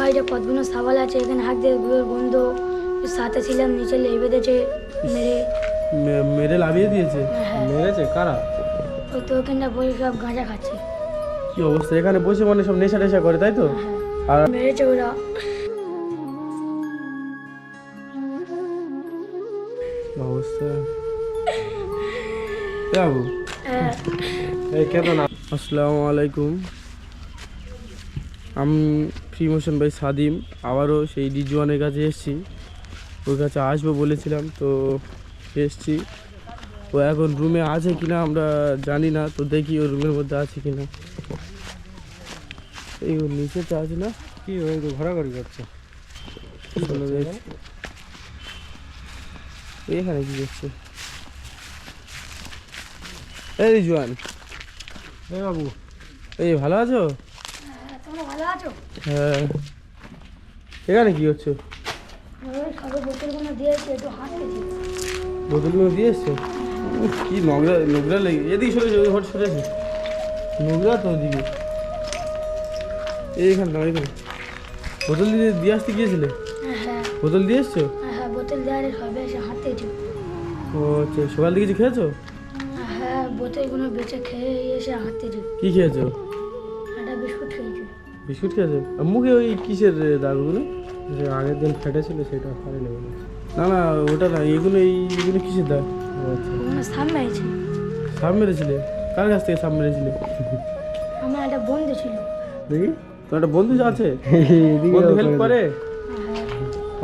বাড়িতে কতগুলো ছাগল আছে, এখানে হাত দিয়ে বন্ধ সাথে ছিলাম, নিচে লেই বেঁধেছে মেরে। মেরে লাভিয়ে দিয়েছে? হ্যাঁ। মেরেছে কারা? ওই তো ওখানটা বসে সব গাঁজা খাচ্ছে। কি অবস্থা, এখানে বসে মানে সব নেশা টেশা করে তাই তো? হ্যাঁ, আর মেরেছে ওরা। অবস্থা বাবু। হ্যাঁ। এই কেন না? আসসালামু আলাইকুম, আমি ফ্রি মোশন বাই সাদিম। আবারও সেই রিজওয়ানের কাছে এসেছি, ওর কাছে আসবো বলেছিলাম তো এসছি। ও এখন রুমে আছে কিনা আমরা জানি না, তো দেখি ওর রুমের মধ্যে আছে কিনা। এই ওর নিচে তো আছে না? কি ওই তো ঘোরাঘুরি করছে। চলো দেখি। এখানে কি করছে? এই রিজওয়ান, এই বাবু, এই ভালো আছো? হ্যাঁ, তোমরা ভালো আছো? হ্যাঁ। এখানে কি হচ্ছে? ওই সবে বোতলগুলো দিয়েছে, একটু হাসতেছি। বোতলগুলো দিয়ে এসছো? উফ, কি নোংরা নোংরা লেগে। এদিকে সরেছে, ওই ঘর সরেছে, নোংরা তো ওদিকে। এইখানে দাও, এখানে বোতল দিয়ে আসতে গিয়েছিলে? হ্যাঁ। বোতল দিয়ে এসছো? হ্যাঁ, বোতল দেওয়ারে সবে এসে হাঁটতেছি। ও আচ্ছা, সকাল থেকে কিছু খেয়েছো? হ্যাঁ, বোতলগুলো বেঁচে খেয়ে এসে হাঁটতেছি। কি খেয়েছো? একটা বিস্কুট খেয়েছি। বিস্কুট খেয়েছো? আর মুখে ওই কিসের দাগগুলো? যে আগের দিন ফেটেছিল সেটা ফাড়ে নেবে না। না না, ওটা না, এইগুলো কিসের দাগ? ও আচ্ছা, ওখানে সাপ মেরেছি। সাপ মেরেছিলে? কার কাছ থেকে সাপ মেরেছিলে? আমার একটা বন্ধু ছিল। দেখি, তোমার একটা বন্ধু আছে? এদিকে বন্ধু হেল্প করে? হ্যাঁ।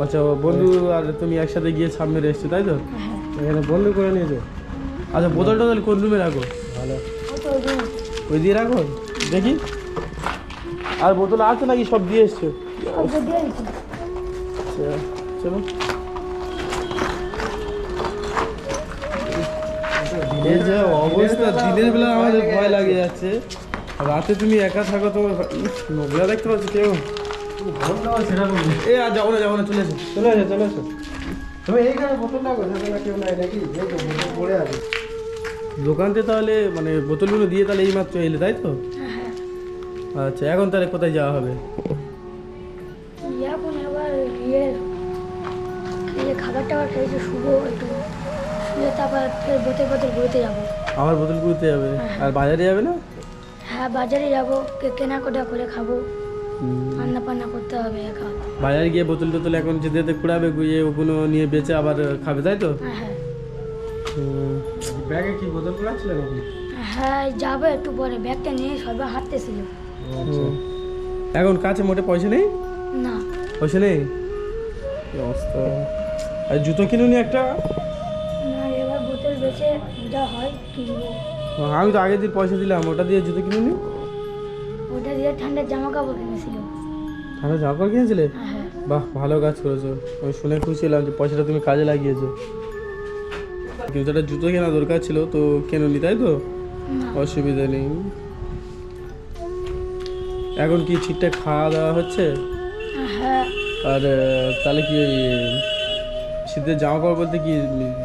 আচ্ছা, বন্ধু আর তুমি একসাথে গিয়ে সাপ মেরে এসছো তাই তো? হ্যাঁ। এখানে বন্ধ করে নিয়েছো। আচ্ছা, বোতলটা তাহলে কোন রুমে রাখো? ভালো। ও তো ওই জন্য। ওই দিয়ে রাখো দেখি। আর বোতল আছে নাকি সব দিয়ে এসছো? সব তো দিয়ে দিচ্ছি। আচ্ছা, চলো। এই যে অবস্থা, দিনের বেলা আমাদের ভয় লাগে যাচ্ছে, রাতে তুমি একা থাকো, তোমার নোংরা দেখতে পাচ্ছি কেউ? এ আর যাবো না, চলে এসো। চলে আসো, চলে আসো। তুমি এইখানে বোতলটা কোথায় না কেউ নাই নাকি? এই তো বোতল পড়ে আছে। দোকানতে তাহলে মানে বোতলগুলো দিয়ে তাহলে এইমাত্র এলে তাই তো? হ্যাঁ। আচ্ছা, এখন তাহলে কোথায় যাওয়া হবে? এখন আবার খেয়ে খাবার টাবার খেয়েছে, শুভো একটু শুয়ে তারপর ফের বোতল বোতল ঘুরতে যাবো। আবার বোতল ঘুরতে যাবে? আর বাজারে যাবে না? হ্যাঁ, বাজারে যাবো, কেনাকাটা করে খাবো, রান্না বান্না করতে হবে একা। বাজারে গিয়ে বোতল টোতল এখন যেতে যেতে কুড়াবে, গুঁয়ে ওগুলো নিয়ে বেচে আবার খাবে তাই তো? হ্যাঁ। ব্যাগে কি বোতল পড়াচ্ছিল নাকি? হ্যাঁ, যাবো একটু পরে, ব্যাগটা নিয়ে সবাই হাঁটতেছিল। ও আচ্ছা। এখন কাছে মোটে পয়সা নেই? না। পয়সা নেই? কি অবস্থা। আর জুতো কিনুনি একটা? না, এবার বোতল বেচে যা হয় কিনবো। আমি তো আগের দিন পয়সা দিলাম, ওটা দিয়ে জুতো কিনুনি? ওটা দিয়ে ঠান্ডার জামা কাপড় কিনেছিল। তাহলে জামা কাপড় কিনেছিলে? হ্যাঁ। বাহ, ভালো কাজ করেছো। আমি শুনে খুশি হলাম যে পয়সাটা তুমি কাজে লাগিয়েছো। কিন্তু একটা জুতো কেনা দরকার ছিল তো কেনুনি তাই তো? না। অসুবিধা নেই। এখন কি ঠিকঠাক খাওয়া দাওয়া হচ্ছে? হ্যাঁ। আর তাহলে কি ওই শীতের জামা কাপড় বলতে কি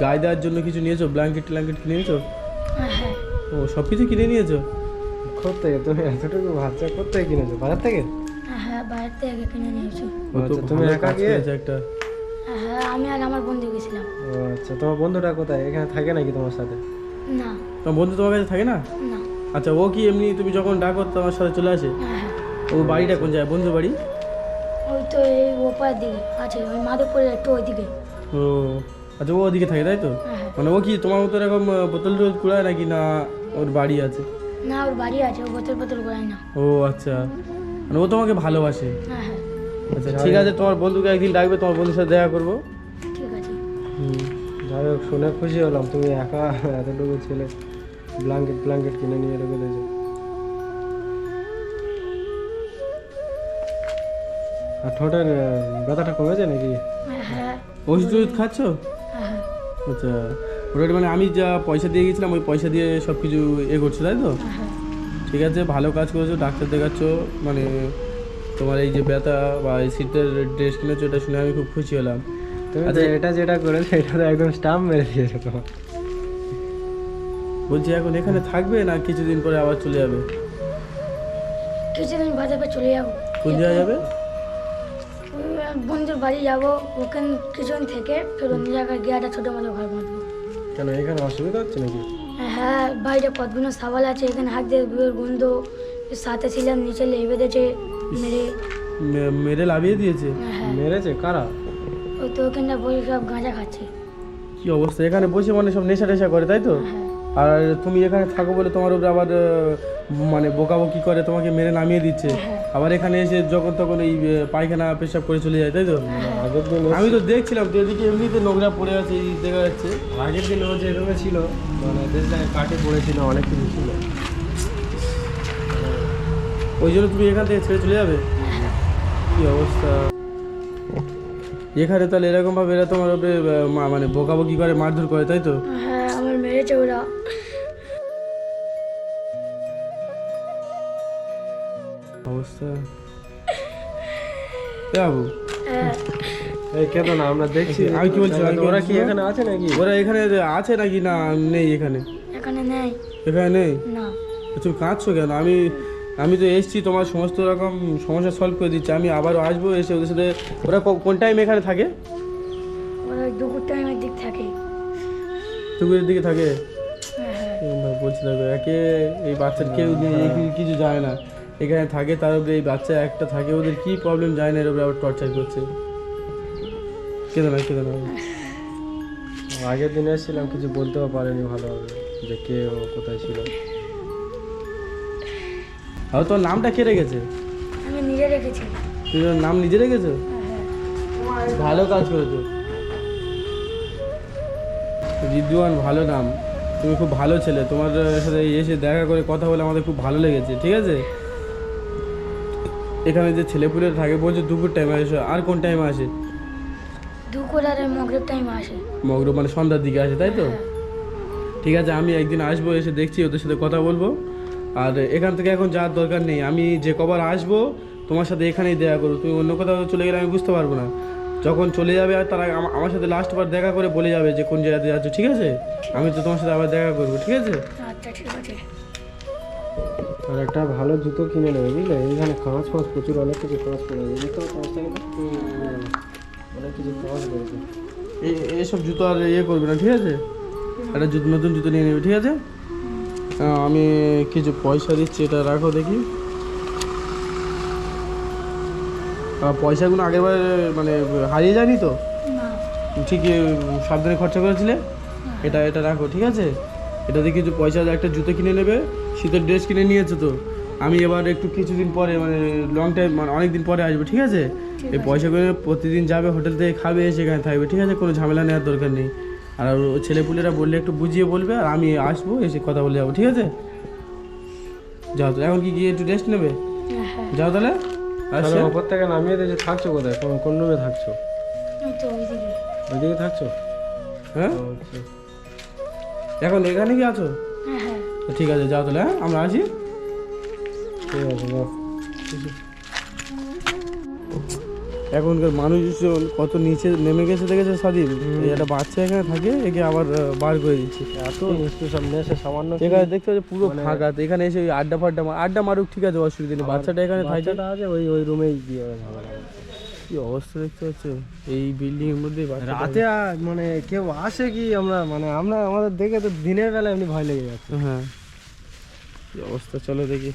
গায়ে দেওয়ার জন্য কিছু নিয়েছো? ব্ল্যাঙ্কেট ট্ল্যাঙ্কেট কিনে নিয়েছো? হ্যাঁ। ও, সব কিছু কিনে নিয়েছো? কোথেকে তুমি এতটুকু বাচ্চা কোথেকে কিনেছো? বাজার থেকে? হ্যাঁ, বাইরে থেকে কিনে নিয়েছি। ও তো আচ্ছা, তুমি ভালো একা কাজ গিয়ে? করেছো একটা। হ্যাঁ, আমি আর আমার বন্ধু গেছিলাম। ও আচ্ছা, তোমার বন্ধুটা কোথায়? এখানে থাকে নাকি তোমার সাথে? না। তোমার বন্ধু তোমার কাছে থাকে না? না। আচ্ছা, ও কি এমনি তুমি যখন ডাকো তোমার সাথে চলে আসে? হ্যাঁ। ও বাড়িটা কোন জায়গায়, বন্ধু বাড়ি? ওই তো এই ওপার দিকে আছে, ওই মাধবপুরের একটু ওইদিকে। ও আচ্ছা, ও ওদিকে থাকে তাই তো? হ্যাঁ। মানে ও কি তোমার মতো এরকম বোতল টোতল কুড়ায় নাকি, না ওর বাড়ি আছে? না, ওর বাড়ি আছে, ও বোতল বোতল করায় না। ও আচ্ছা, মানে ও তোমাকে ভালোবাসে। হ্যাঁ। হ্যাঁ, আচ্ছা, ঠিক আছে, তোমার বন্ধুকে একদিন ডাকবে, তোমার বন্ধুর সাথে দেখা করবো। ঠিক আছে। যাই হোক, শুনে খুশি হলাম তুমি একা এতটুকু ছেলে ব্ল্যাঙ্কেট কিনে নিয়ে রেখে দিয়েছো। আর ঠোঁটের ব্যথাটা কমেছে নাকি? হ্যাঁ। ওষুধ টষুধ খাচ্ছ? হ্যাঁ। আচ্ছা, ওটা মানে আমি যা পয়সা দিয়ে গেছিলাম ওই পয়সা দিয়ে সব কিছু করছো তাই তো? হ্যাঁ। ঠিক আছে, ভালো কাজ করেছো, ডাক্তার দেখাচ্ছ, মানে তোমার এই যে ব্যথা বা এই শীতের ড্রেস কিনেছো এটা শুনে আমি খুব খুশি হলাম। তুমি আচ্ছা, এটা যেটা করেছো এটা তো একদম স্টাম্প মেরে দিয়েছো তোমার। বলছি এখন এখানে থাকবে না কিছুদিন পরে আবার চলে যাবে? কিছুদিন বাদে চলে যাবো। কোন জায়গায় যাবে? বন্ধুর বাড়ি যাবো, ওখানে কিছুদিন থেকে ফের অন্য জায়গায় গিয়ে একটা ছোটো মতো ঘর বাঁধবো। কেন এখানে অসুবিধা হচ্ছে নাকি? হ্যাঁ, বাইরে কতগুলো সাবাল আছে, এখানে হাত দিয়ে বিয়ের গন্ধ, সাথে ছিলাম নিচে লেই বেঁধেছে মেরে। মেরে লাভিয়ে দিয়েছে? হ্যাঁ, মেরেছে কারা? ওই তো ওখানটা বসে সব গাঁজা খাচ্ছে। কি অবস্থা, এখানে বসে মানে সব নেশা টেশা করে তাই তো? হ্যাঁ, আর তুমি এখানে থাকো বলে তোমার উপরে আবার মানে বকাবকি করে, তোমাকে মেরে নামিয়ে দিচ্ছে। হ্যাঁ। আবার এখানে এসে যখন তখন এই পায়খানা পেশাব করে চলে যায় তাই তো? আগের দিন আমি তো দেখছিলাম তো এদিকে এমনিতে নোংরা পড়ে আছে, এই দেখা যাচ্ছে। আগের দিন ও যে রুমে ছিল মানে দেখলে কাঠে পড়েছিল, অনেক কিছু ছিল। ওই জন্য তুমি এখান থেকে ছেড়ে চলে যাবে? কি অবস্থা এখানে, তাহলে এরকম ভাবে এরা তোমার উপরে মানে বকাবকি করে, মারধর করে তাই তো? হ্যাঁ, আমার মেরেছে ওরা। অবস্থা এ বাবু, হ্যাঁ, এই কেন না, আমরা দেখছি। আমি কি বলছি, আমি কি ওরা বলছি? কি এখানে আছে নাকি? ওরা এখানে আছে নাকি না নেই এখানে? এখানে নেই। এখানে নেই? না, তুমি কাঁদছো কেন? আমি তো এসছি, তোমার সমস্ত রকম সমস্যা সলভ করে দিচ্ছি। আমি আবারও আসবো, এসে ওদের সাথে। ওরা কোন টাইম এখানে থাকে? ওরা দুপুর টাইমের দিক থাকে। দুপুরের দিকে থাকে? হ্যাঁ, বলছি দেখো, একে এই বাচ্চার কেউ নেই, কিছু যায় না, এখানে থাকে। তার উপরে এই বাচ্চা একটা থাকে, ওদের কি প্রবলেম যায় না, এর উপরে আবার টর্চার করছে। কেঁদো না, কেঁদো না। আগের দিন এসেছিলাম, কিছু বলতেও পারেনি ভালোভাবে যে কে ও কোথায় ছিল। আর তোর নামটা কে রেখেছে? আমি নিজে রেখেছি। তুই ওর নাম নিজে রেখেছো? হ্যাঁ, ভালো কাজ করেছো। রিদওয়ান ভালো নাম, তুমি খুব ভালো ছেলে। তোমার সাথে এসে দেখা করে কথা বলে আমাদের খুব ভালো লেগেছে, ঠিক আছে? এখানে যে ছেলেপুলে থাকে বলছে দুপুর টাইমে আসে, আর কোন টাইমে আসে? দুপুর আর মগরিব টাইম আসে। মগরব মানে সন্ধ্যার দিকে আসে তাই তো? হ্যাঁ, ঠিক আছে, আমি একদিন আসবো, এসে দেখছি, ওদের সাথে কথা বলবো। আর এখান থেকে এখন যাওয়ার দরকার নেই, আমি যে কবার আসবো তোমার সাথে এখানেই দেখা করবো। তুমি অন্য কোথাও চলে গেলে আমি বুঝতে পারবো না। যখন চলে যাবে আর তারা আমার সাথে লাস্টবার দেখা করে বলে যাবে যে কোন জায়গাতে যাচ্ছ, ঠিক আছে? আমি তো তোমার সাথে আবার দেখা করবো, ঠিক আছে? আচ্ছা, ঠিক আছে। আর একটা ভালো জুতো কিনে নেবে, বুঝলে? এইখানে কাঁচ ফাঁচ প্রচুর, অনেক কিছু কাঁচ পড়ে আছে। জুতো কাঁচটা অনেক কিছু কাঁচ পড়েছে। এইসব জুতো আর ইয়ে করবে না, ঠিক আছে? একটা নতুন জুতো নিয়ে নেবে, ঠিক আছে? আমি কিছু পয়সা দিচ্ছি, এটা রাখো দেখি। পয়সাগুলো আগেরবার মানে হারিয়ে যায়নি তো? না, ঠিকই সাবধানে খরচা করেছিলে। এটা রাখো, ঠিক আছে? এটাতে কিছু পয়সা, একটা জুতো কিনে নেবে। শীতের ড্রেস কিনে নিয়েছো তো? আমি এবার একটু কিছুদিন পরে মানে লং টাইম মানে অনেক দিন পরে আসবো, ঠিক আছে? এই পয়সাগুলো প্রতিদিন যাবে, হোটেল থেকে খাবে, সেখানে থাকবে, ঠিক আছে? কোনো ঝামেলা নেওয়ার দরকার নেই। আর ছেলেপুলেরা বললে একটু বুঝিয়ে বলবে, আর আমি আসবো, এসে কথা বলে যাবো, ঠিক আছে? যাও তো, এখন কি গিয়ে একটু রেস্ট নেবে? হ্যাঁ, যাও তাহলে। তাহলে আচ্ছা, ওপর থেকে নামিয়ে দিয়েছে। থাকছো কোথায়? কোন রুমে থাকছো? ওই তো ওইদিকে। ওইদিকে থাকছো? হ্যাঁ, আচ্ছা। এখন এখানে কি আছো? হ্যাঁ, হ্যাঁ, তো ঠিক আছে, যাও তাহলে। হ্যাঁ, আমরা আসি। ঠিক আছে, যাও। এখনকার মানুষজন কত নিচে নেমে গেছে দেখেছে স্বাধীন। এই একটা বাচ্চা এখানে থাকে, একে আবার বার করে দিচ্ছে। এত নিশ্চয় সব নেশে সামান্য এখানে দেখতে পাচ্ছি পুরো ফাঁকা। তো এখানে এসে ওই আড্ডা মারুক, ঠিক আছে, অসুবিধা নেই। বাচ্চাটা এখানে থাকে। বাচ্চাটা আছে ওই রুমেই গিয়ে ঝামেলা। কি অবস্থা দেখতে পাচ্ছ এই বিল্ডিং এর মধ্যে? রাতে মানে কেউ আসে কি? আমরা আমাদের দেখে তো দিনের বেলা এমনি ভয় লেগে যাচ্ছে। হ্যাঁ, কি অবস্থা, চলো দেখি।